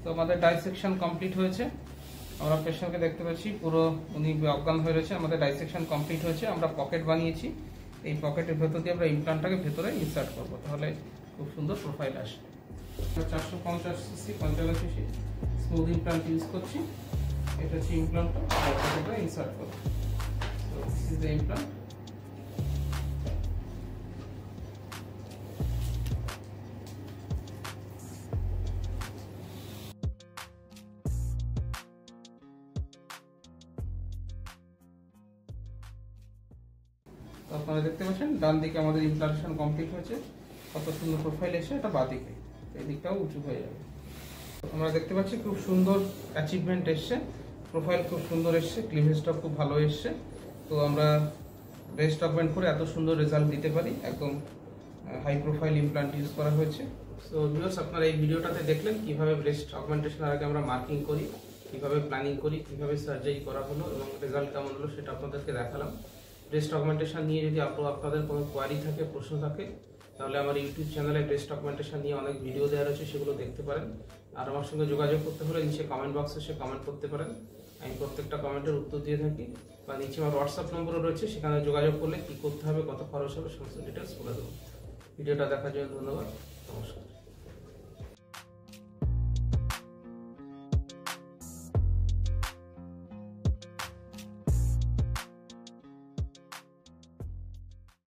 তো আমাদের dissection complete হয়েছে। আমরা পেশেন্টকে দেখতে পাচ্ছি পুরো উনি অজ্ঞান হয়ে রয়েছে। আমাদের ডাইসেকশন কমপ্লিট হয়েছে। আমরা পকেট বানিয়েছি, এই পকেটের ভেতর দিয়ে আমরা ইমপ্লান্টটাকে ভেতরে ইনসার্ট করবো, তাহলে খুব সুন্দর প্রোফাইল আসবে। 450 CC 55 CC smooth implant use করছি। এটা হচ্ছে ইমপ্লান্টটা, আমরা ইনসার্ট করবো। So this is the implant. তো আপনারা দেখতে পাচ্ছেন ডান দিকে আমাদের ইমপ্লান্টেশন কমপ্লিট হয়েছে। কত সুন্দর প্রোফাইল এসে, এটা বাঁ দিকে, এই দিকটাও উঁচু হয়ে যাবে। আমরা দেখতে পাচ্ছি খুব সুন্দর অ্যাচিভমেন্ট এসছে, প্রোফাইল খুব সুন্দর এসছে, ক্লিভেজটা খুব ভালো এসছে। তো আমরা ব্রেস্ট অগমেন্ট করে এত সুন্দর রেজাল্ট দিতে পারি, একদম হাই প্রোফাইল ইমপ্লান্ট ইউজ করা হয়েছে। সো ভিউয়ার্স, আপনারা এই ভিডিওটাতে দেখলেন কিভাবে ব্রেস্ট অগমেন্টেশন আগে আমরা মার্কিং করি, কিভাবে প্ল্যানিং করি, কিভাবে সার্জারি করা হলো এবং রেজাল্ট কেমন হলো সেটা আপনাদেরকে দেখালাম। ব্রেস্ট অগমেন্টেশন নিয়ে যদি আপনাদের কোনো কোয়ারি থাকে, প্রশ্ন থাকে, তাহলে আমার ইউটিউব চ্যানেলে ব্রেস্ট অগমেন্টেশন নিয়ে অনেক ভিডিও দেওয়া রয়েছে, সেগুলো দেখতে পারেন। আর আমার সঙ্গে যোগাযোগ করতে হলে নিচে কমেন্ট বক্সে এসে কমেন্ট করতে পারেন, আমি প্রত্যেকটা কমেন্টের উত্তর দিয়ে থাকি। বা নিচে আমার হোয়াটসঅ্যাপ নম্বরও রয়েছে, সেখানে যোগাযোগ করলে কী করতে হবে, কত খরচ হবে, সমস্ত ডিটেলস বলে দেবো। ভিডিওটা দেখার জন্য ধন্যবাদ, নমস্কার।